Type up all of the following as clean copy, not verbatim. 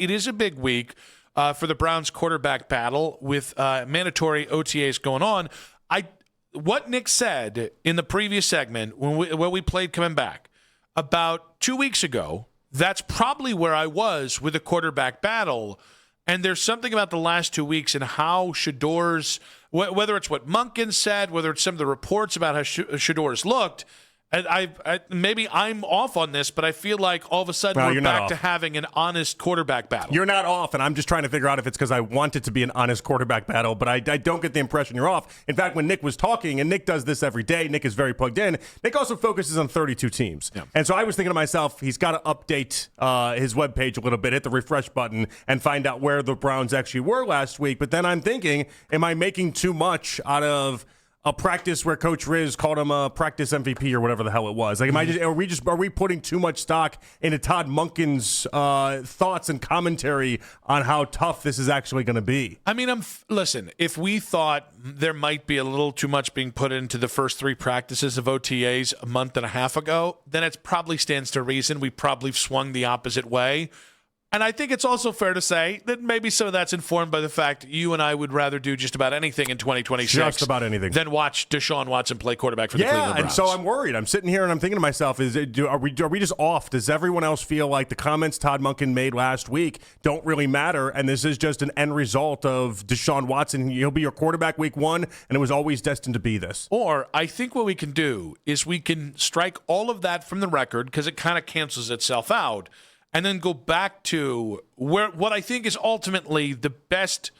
it is a big week for the Browns quarterback battle with mandatory OTAs going on. What Nick said in the previous segment when we played coming back about 2 weeks ago, that's probably where I was with the quarterback battle. And there's something about the last 2 weeks and how Shedeur's, whether it's what Monken said, whether it's some of the reports about how Shedeur's looked, maybe I'm off on this, but I feel like all of a sudden we're back to having an honest quarterback battle. You're not off, and I'm just trying to figure out if it's because I want it to be an honest quarterback battle, but I don't get the impression you're off. In fact, when Nick was talking, and Nick does this every day, Nick is very plugged in, Nick also focuses on 32 teams. Yeah. And so I was thinking to myself, he's got to update his webpage a little bit, hit the refresh button, and find out where the Browns actually were last week. But then I'm thinking, am I making too much out of a practice where Coach Riz called him a practice MVP or whatever the hell it was? Like, are we putting too much stock into Todd Monken's thoughts and commentary on how tough this is actually going to be? I mean, listen, if we thought there might be a little too much being put into the first three practices of OTAs a month and a half ago, then it probably stands to reason we probably swung the opposite way. And I think it's also fair to say that maybe some of that's informed by the fact you and I would rather do just about anything in 2026. Just about anything. Than watch Deshaun Watson play quarterback for the Cleveland Browns. Yeah, and so I'm worried. I'm sitting here and I'm thinking to myself, are we just off? Does everyone else feel like the comments Todd Monken made last week don't really matter, and this is just an end result of Deshaun Watson? He'll be your quarterback week one, and it was always destined to be this. Or I think what we can do is we can strike all of that from the record because it kind of cancels itself out, and then go back to what I think is ultimately the best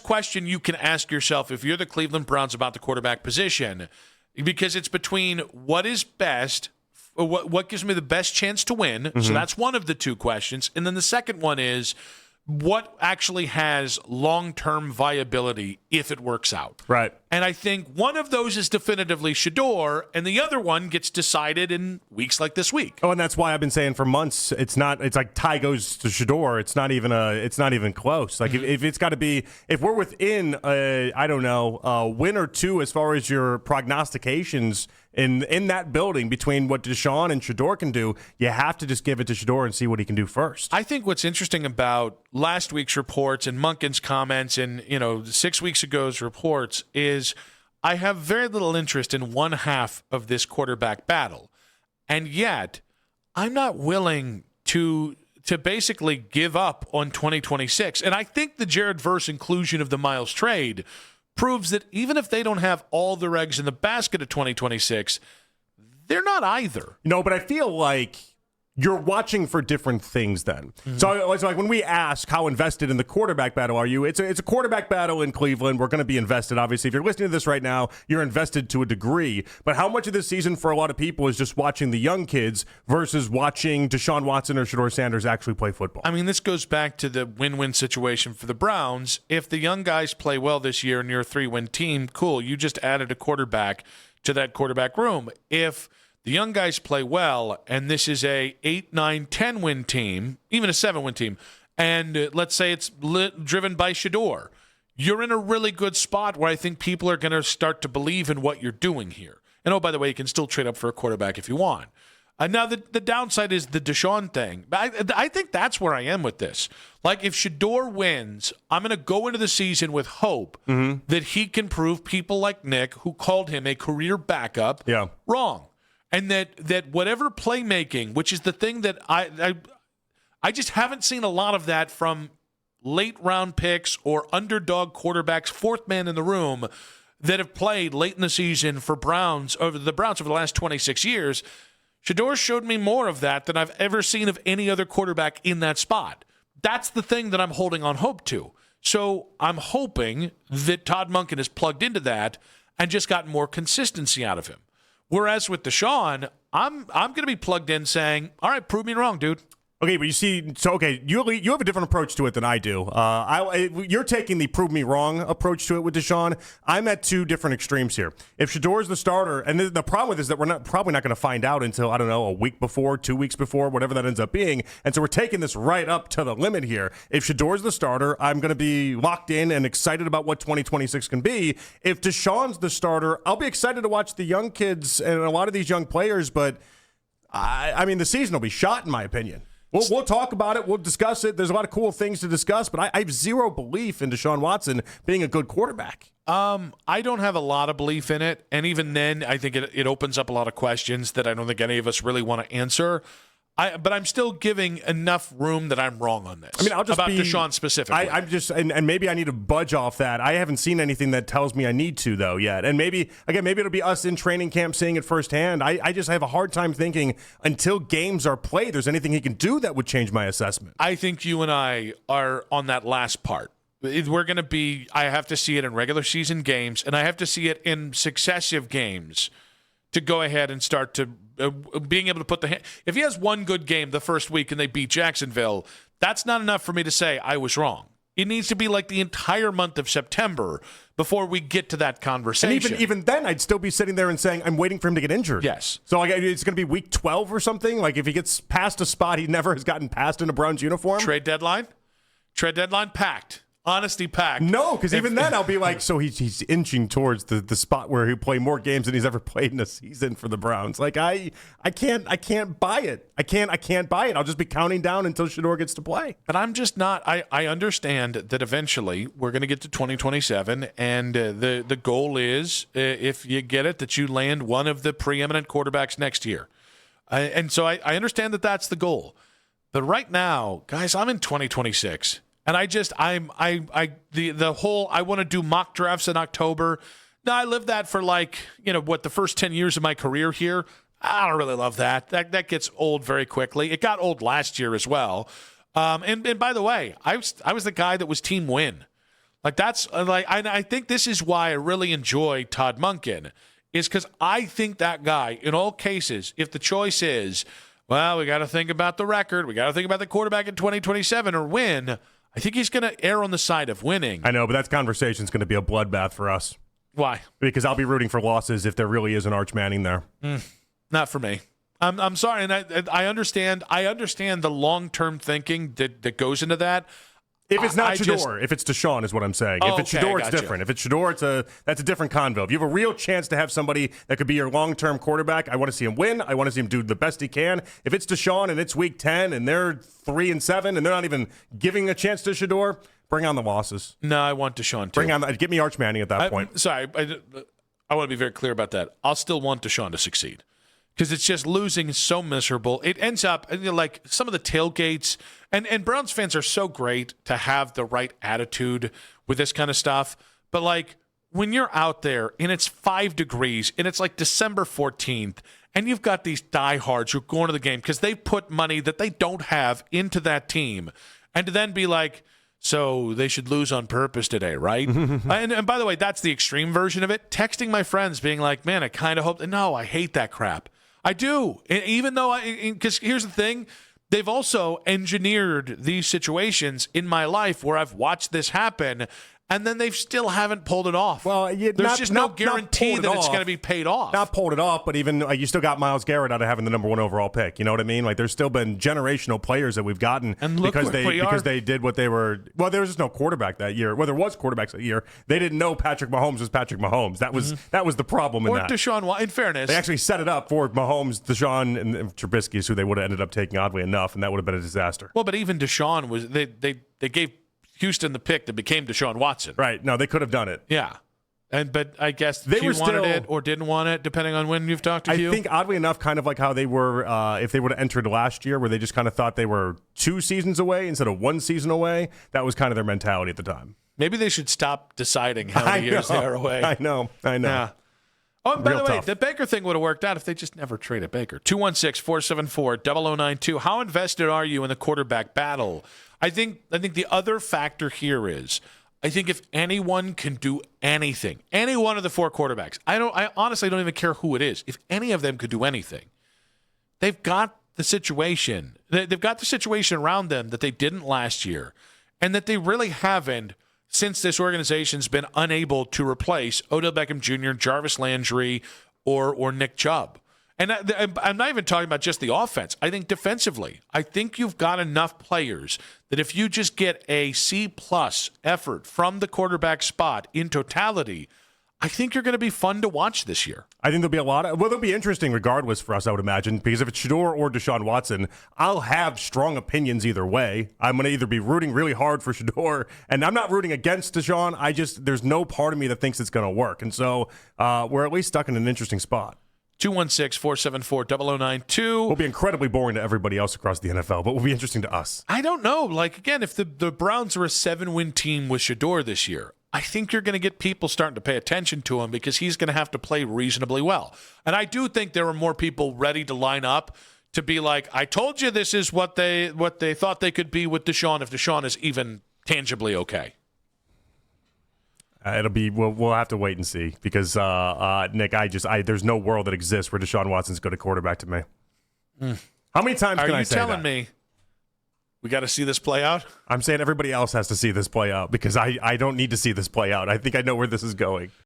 question you can ask yourself if you're the Cleveland Browns about the quarterback position, because it's between what is best, what gives me the best chance to win. Mm-hmm. So that's one of the two questions. And then the second one is what actually has long-term viability if it works out. Right. And I think one of those is definitively Shedeur, and the other one gets decided in weeks like this week. Oh, and that's why I've been saying for months, it's like tie goes to Shedeur. It's not even close. Like, if it's got to be, if we're within a win or two as far as your prognostications in that building between what Deshaun and Shedeur can do, you have to just give it to Shedeur and see what he can do first. I think what's interesting about last week's reports and Monken's comments and 6 weeks ago's reports is I have very little interest in one half of this quarterback battle, and yet I'm not willing to basically give up on 2026. And I think the Jared Verse inclusion of the Miles trade proves that even if they don't have all their eggs in the basket of 2026, they're not either. No, but I feel like you're watching for different things then. Mm-hmm. So it's like when we ask how invested in the quarterback battle are you, it's a quarterback battle in Cleveland. We're going to be invested, obviously. If you're listening to this right now, you're invested to a degree. But how much of this season for a lot of people is just watching the young kids versus watching Deshaun Watson or Shedeur Sanders actually play football? I mean, this goes back to the win-win situation for the Browns. If the young guys play well this year and you're a 3-win team, cool. You just added a quarterback to that quarterback room. If the young guys play well, and this is a 8, 9, 10-win team, even a 7-win team, and let's say it's driven by Shedeur, you're in a really good spot where I think people are going to start to believe in what you're doing here. And, oh, by the way, you can still trade up for a quarterback if you want. Now, the downside is the Deshaun thing. I think that's where I am with this. Like, if Shedeur wins, I'm going to go into the season with hope that he can prove people like Nick, who called him a career backup, wrong. And that whatever playmaking, which is the thing that I just haven't seen a lot of that from late round picks or underdog quarterbacks, fourth man in the room, that have played late in the season for the Browns over the last 26 years. Shedeur showed me more of that than I've ever seen of any other quarterback in that spot. That's the thing that I'm holding on hope to. So I'm hoping that Todd Monken has plugged into that and just gotten more consistency out of him. Whereas with Deshaun, I'm going to be plugged in saying, all right, prove me wrong, dude. Okay, but you have a different approach to it than I do. You're taking the prove me wrong approach to it with Deshaun. I'm at two different extremes here. If Shedeur's the starter, and the problem with this is that we're probably not going to find out until, I don't know, a week before, 2 weeks before, whatever that ends up being. And so we're taking this right up to the limit here. If Shedeur's the starter, I'm going to be locked in and excited about what 2026 can be. If Deshaun's the starter, I'll be excited to watch the young kids and a lot of these young players, but I mean, the season will be shot, in my opinion. We'll talk about it. We'll discuss it. There's a lot of cool things to discuss, but I have zero belief in Deshaun Watson being a good quarterback. I don't have a lot of belief in it, and even then, I think it opens up a lot of questions that I don't think any of us really want to answer. But I'm still giving enough room that I'm wrong on this. I mean, I'll just about Deshaun specifically. I'm just, and maybe I need to budge off that. I haven't seen anything that tells me I need to, though, yet. And maybe it'll be us in training camp seeing it firsthand. I just have a hard time thinking until games are played, there's anything he can do that would change my assessment. I think you and I are on that last part. We're going to be, I have to see it in regular season games, and I have to see it in successive games to go ahead and start to being able to put if he has one good game the first week and they beat Jacksonville, that's not enough for me to say I was wrong. It needs to be like the entire month of September before we get to that conversation. And even then, I'd still be sitting there and saying, I'm waiting for him to get injured. Yes. So it's going to be week 12 or something? Like if he gets past a spot he never has gotten past in a Browns uniform? Trade deadline packed. Honesty packed. No, because even then I'll be like, so he's inching towards the spot where he'll play more games than he's ever played in a season for the Browns. Like I can't buy it. I can't buy it. I'll just be counting down until Shedeur gets to play. But I'm just not. I understand that eventually we're going to get to 2027, and the goal is, if you get it, that you land one of the preeminent quarterbacks next year. And so I understand that that's the goal. But right now, guys, I'm in 2026. And the whole I want to do mock drafts in October. No, I lived that for the first 10 years of my career here. I don't really love that. That gets old very quickly. It got old last year as well. And by the way, I was the guy that was team win. I think this is why I really enjoy Todd Monken, is because I think that guy in all cases, if the choice is, well, we got to think about the record, we got to think about the quarterback in 2027 or win. I think he's going to err on the side of winning. I know, but that conversation's going to be a bloodbath for us. Why? Because I'll be rooting for losses if there really is an Arch Manning there. Not for me. I'm sorry, and I understand. I understand the long-term thinking that goes into that. If it's not Shedeur, if it's Deshaun is what I'm saying. If it's Shedeur, it's different. If it's Shedeur, that's a different convo. If you have a real chance to have somebody that could be your long-term quarterback, I want to see him win. I want to see him do the best he can. If it's Deshaun and it's week 10 and they're 3-7 and they're not even giving a chance to Shedeur, bring on the losses. No, I want Deshaun too. Get me Arch Manning at that point. Sorry, I want to be very clear about that. I'll still want Deshaun to succeed. Because it's just losing is so miserable. It ends up like some of the tailgates, and Browns fans are so great to have the right attitude with this kind of stuff. But like when you're out there and it's 5 degrees and it's like December 14th, and you've got these diehards who are going to the game because they put money that they don't have into that team, and to then be like, so they should lose on purpose today, right? and by the way, that's the extreme version of it. Texting my friends being like, man, I kind of hope. No, I hate that crap. I do. Even though, because here's the thing, they've also engineered these situations in my life where I've watched this happen, and then they still haven't pulled it off. Well, there's just no guarantee that it's going to be paid off. Not pulled it off, but even you still got Myles Garrett out of having the number 1 overall pick. You know what I mean? Like there's still been generational players that we've gotten because they did what they were. Well, there was just no quarterback that year. Well, there was quarterbacks that year. They didn't know Patrick Mahomes was Patrick Mahomes. That was the problem in that. Deshaun. In fairness, they actually set it up for Mahomes, Deshaun, and Trubisky, who they would have ended up taking oddly enough, and that would have been a disaster. Well, but even Deshaun was they gave Houston the pick that became Deshaun Watson. Right. No, they could have done it. Yeah. But I guess they wanted it or didn't want it, depending on when you've talked to Hugh. I think, oddly enough, kind of like how they were, if they would have entered last year, where they just kind of thought they were 2 seasons away instead of 1 season away. That was kind of their mentality at the time. Maybe they should stop deciding how many years they are away. I know. Yeah. Oh, and by Real the way, tough. the Baker thing would have worked out if they just never traded Baker. 216-474-0092. How invested are you in the quarterback battle? I think the other factor here is, I think if anyone can do anything, any one of the 4 quarterbacks, I honestly don't even care who it is. If any of them could do anything, they've got the situation. They've got the situation around them that they didn't last year, and that they really haven't since this organization's been unable to replace Odell Beckham Jr., Jarvis Landry, or Nick Chubb. And I'm not even talking about just the offense. I think defensively, I think you've got enough players that if you just get a C+ effort from the quarterback spot in totality, I think you're going to be fun to watch this year. I think there'll be there'll be interesting regardless for us, I would imagine, because if it's Shedeur or Deshaun Watson, I'll have strong opinions either way. I'm going to either be rooting really hard for Shedeur, and I'm not rooting against Deshaun. There's no part of me that thinks it's going to work. And so we're at least stuck in an interesting spot. 216-474-0092. Will be incredibly boring to everybody else across the NFL, but will be interesting to us. I don't know. Like, again, if the Browns are a 7-win team with Shedeur this year, I think you're going to get people starting to pay attention to him because he's going to have to play reasonably well. And I do think there are more people ready to line up to be like, I told you this is what they thought they could be with Deshaun if Deshaun is even tangibly okay. It'll be we'll have to wait and see because Nick, there's no world that exists where Deshaun Watson's good at quarterback to me. How many times can I say that? Are you telling me we got to see this play out? I'm saying everybody else has to see this play out because I don't need to see this play out. I think I know where this is going.